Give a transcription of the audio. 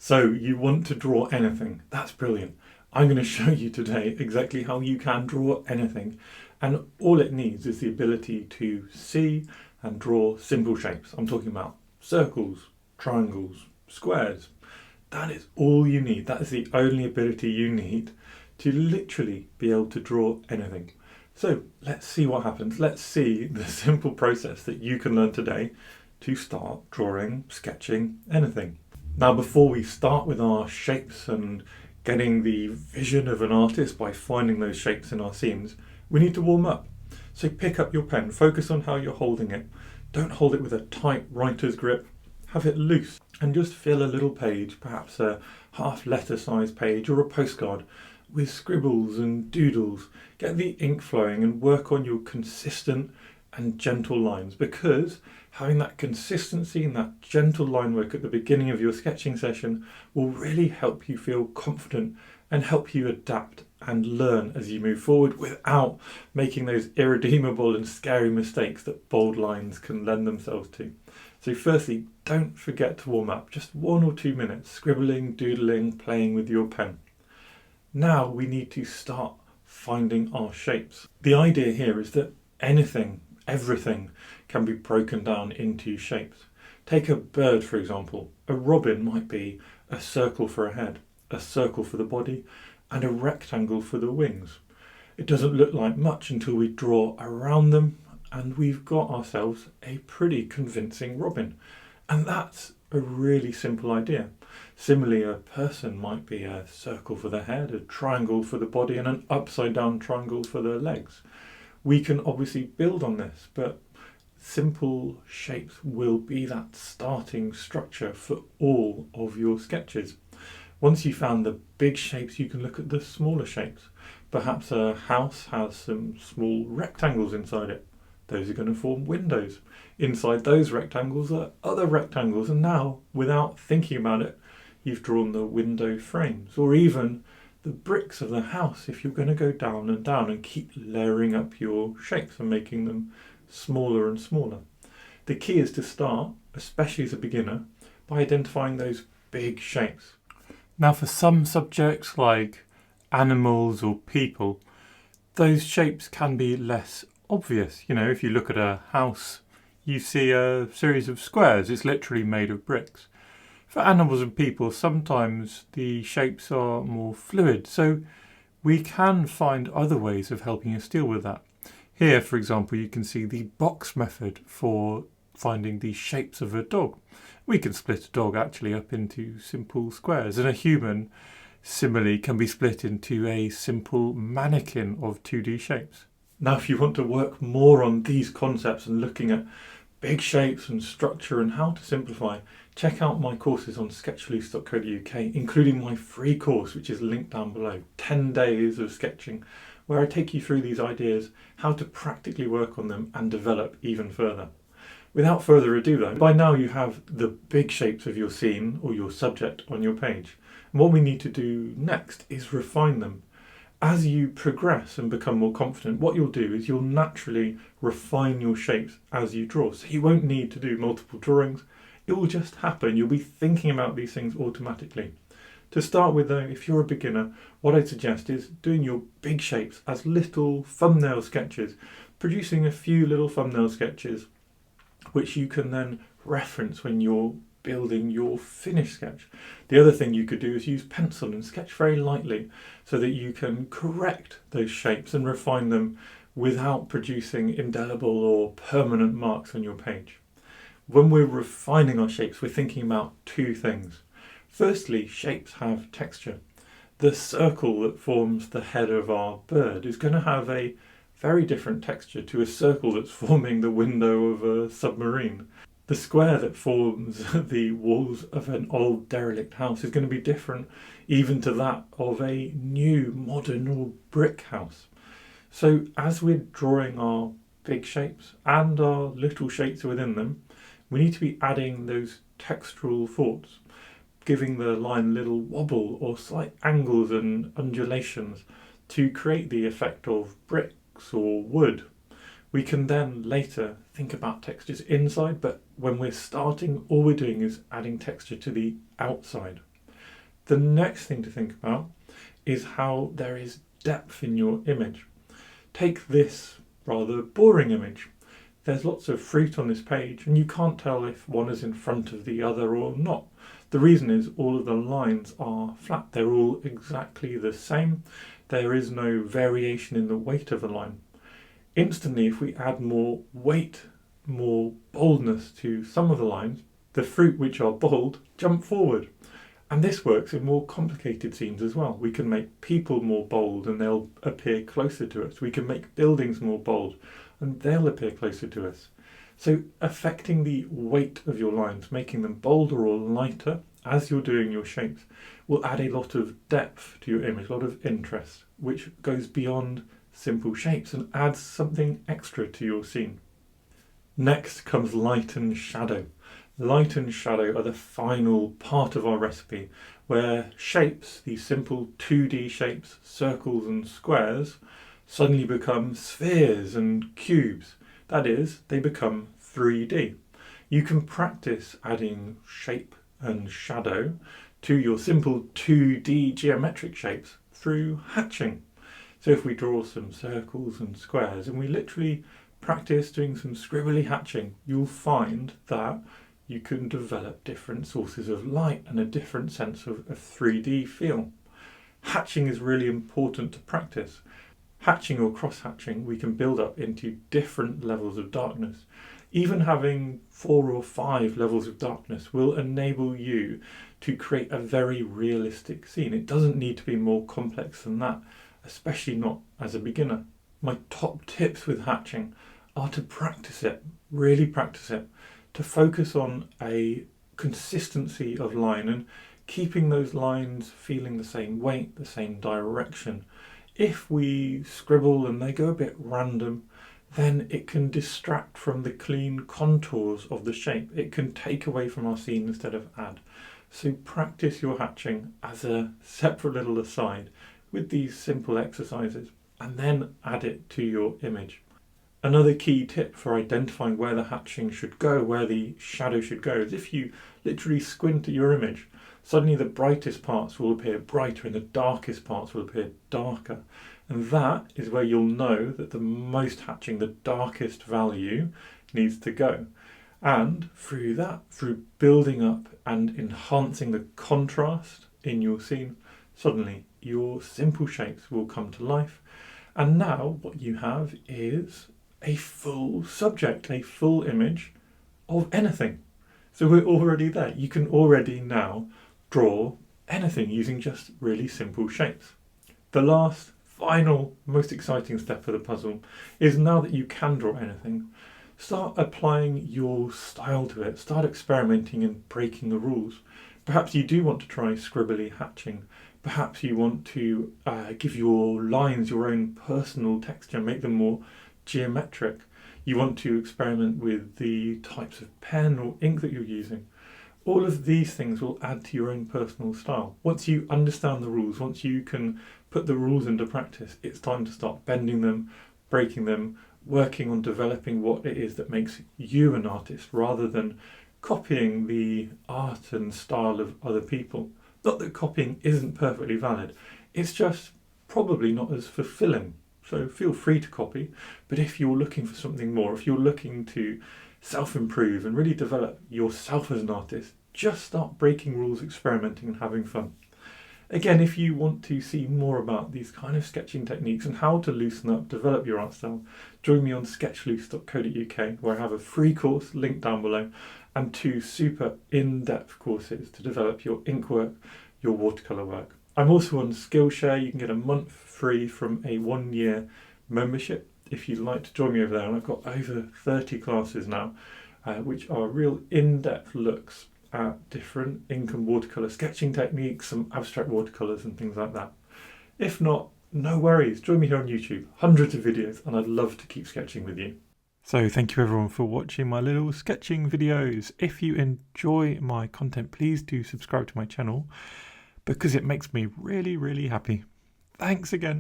So you want to draw anything. That's brilliant. I'm going to show you today exactly how you can draw anything. And all it needs is the ability to see and draw simple shapes. I'm talking about circles, triangles, squares. That is all you need. That is the only ability you need to literally be able to draw anything. So let's see what happens. Let's see the simple process that you can learn today to start drawing, sketching anything. Now, before we start with our shapes and getting the vision of an artist by finding those shapes in our scenes, we need to warm up. So pick up your pen, focus on how you're holding it. Don't hold it with a tight writer's grip. Have it loose and just fill a little page, perhaps a half letter size page or a postcard, with scribbles and doodles. Get the ink flowing and work on your consistent and gentle lines, because having that consistency and that gentle line work at the beginning of your sketching session will really help you feel confident and help you adapt and learn as you move forward without making those irredeemable and scary mistakes that bold lines can lend themselves to. So firstly, don't forget to warm up, just 1 or 2 minutes, scribbling, doodling, playing with your pen. Now we need to start finding our shapes. The idea here is that anything, everything can be broken down into shapes. Take a bird, for example. A robin might be a circle for a head, a circle for the body, and a rectangle for the wings. It doesn't look like much until we draw around them, and we've got ourselves a pretty convincing robin. And that's a really simple idea. Similarly, a person might be a circle for the head, a triangle for the body, and an upside down triangle for the legs. We can obviously build on this, but simple shapes will be that starting structure for all of your sketches. Once you've found the big shapes, you can look at the smaller shapes. Perhaps a house has some small rectangles inside it. Those are going to form windows. Inside those rectangles are other rectangles, and now, without thinking about it, you've drawn the window frames, or even the bricks of the house if you're going to go down and down and keep layering up your shapes and making them smaller and smaller. The key is to start, especially as a beginner, by identifying those big shapes. Now, for some subjects like animals or people, those shapes can be less obvious. You know, if you look at a house, you see a series of squares. It's literally made of bricks. For animals and people, sometimes the shapes are more fluid, so we can find other ways of helping us deal with that. Here, for example, you can see the box method for finding the shapes of a dog. We can split a dog actually up into simple squares, and a human, similarly, can be split into a simple mannequin of 2D shapes. Now, if you want to work more on these concepts and looking at big shapes and structure and how to simplify, check out my courses on sketchloose.co.uk, including my free course, which is linked down below, 10 days of sketching, where I take you through these ideas, how to practically work on them and develop even further. Without further ado though, by now you have the big shapes of your scene or your subject on your page. And what we need to do next is refine them. As you progress and become more confident, what you'll do is you'll naturally refine your shapes as you draw. So you won't need to do multiple drawings. It will just happen. You'll be thinking about these things automatically. To start with though, if you're a beginner, what I'd suggest is doing your big shapes as little thumbnail sketches, producing a few little thumbnail sketches, which you can then reference when you're building your finished sketch. The other thing you could do is use pencil and sketch very lightly so that you can correct those shapes and refine them without producing indelible or permanent marks on your page. When we're refining our shapes, we're thinking about two things. Firstly, shapes have texture. The circle that forms the head of our bird is going to have a very different texture to a circle that's forming the window of a submarine. The square that forms the walls of an old derelict house is going to be different even to that of a new modern or brick house. So as we're drawing our big shapes and our little shapes within them, we need to be adding those textural thoughts, giving the line a little wobble or slight angles and undulations to create the effect of bricks or wood. We can then later think about textures inside, but when we're starting, all we're doing is adding texture to the outside. The next thing to think about is how there is depth in your image. Take this rather boring image. There's lots of fruit on this page and you can't tell if one is in front of the other or not. The reason is all of the lines are flat. They're all exactly the same. There is no variation in the weight of a line. Instantly, if we add more weight, more boldness to some of the lines, the fruit which are bold jump forward. And this works in more complicated scenes as well. We can make people more bold and they'll appear closer to us. We can make buildings more bold and they'll appear closer to us. So affecting the weight of your lines, making them bolder or lighter as you're doing your shapes, will add a lot of depth to your image, a lot of interest, which goes beyond simple shapes and adds something extra to your scene. Next comes light and shadow. Light and shadow are the final part of our recipe, where shapes, these simple 2D shapes, circles and squares, suddenly become spheres and cubes. That is, they become 3D. You can practice adding shape and shadow to your simple 2D geometric shapes through hatching. So if we draw some circles and squares and we literally practice doing some scribbly hatching, you'll find that you can develop different sources of light and a different sense of a 3D feel. Hatching is really important to practice. Hatching or cross-hatching, we can build up into different levels of darkness. Even having 4 or 5 levels of darkness will enable you to create a very realistic scene. It doesn't need to be more complex than that, especially not as a beginner. My top tips with hatching are to practice it, really practice it, to focus on a consistency of line and keeping those lines feeling the same weight, the same direction. If we scribble and they go a bit random, then it can distract from the clean contours of the shape. It can take away from our scene instead of add. So practice your hatching as a separate little aside with these simple exercises and then add it to your image. Another key tip for identifying where the hatching should go, where the shadow should go, is if you literally squint at your image, suddenly the brightest parts will appear brighter and the darkest parts will appear darker. And that is where you'll know that the most hatching, the darkest value, needs to go. And through that, through building up and enhancing the contrast in your scene, suddenly your simple shapes will come to life. And now what you have is a full subject, a full image of anything. So we're already there. You can already now draw anything using just really simple shapes. The last, final, most exciting step of the puzzle is now that you can draw anything, start applying your style to it. Start experimenting and breaking the rules. Perhaps you do want to try scribbly hatching. Perhaps you want to give your lines your own personal texture, make them more geometric. You want to experiment with the types of pen or ink that you're using. All of these things will add to your own personal style. Once you understand the rules, once you can put the rules into practice, it's time to start bending them, breaking them, working on developing what it is that makes you an artist rather than copying the art and style of other people. Not that copying isn't perfectly valid, it's just probably not as fulfilling. So feel free to copy, but if you're looking for something more, if you're looking to self-improve and really develop yourself as an artist, just start breaking rules, experimenting and having fun. Again, if you want to see more about these kind of sketching techniques and how to loosen up, develop your art style, join me on sketchloose.co.uk, where I have a free course linked down below and 2 super in-depth courses to develop your ink work, your watercolour work. I'm also on SKILLSHARE. You can get a month free from a 1-year membership if you'd like to join me over there. And I've got over 30 classes now, which are real in-depth looks at different ink and watercolour sketching techniques, some abstract watercolours and things like that. If not, no worries. Join me here on YouTube. Hundreds of videos and I'd love to keep sketching with you. So thank you everyone for watching my little sketching videos. If you enjoy my content, please do subscribe to my channel, because it makes me really, really happy. Thanks again.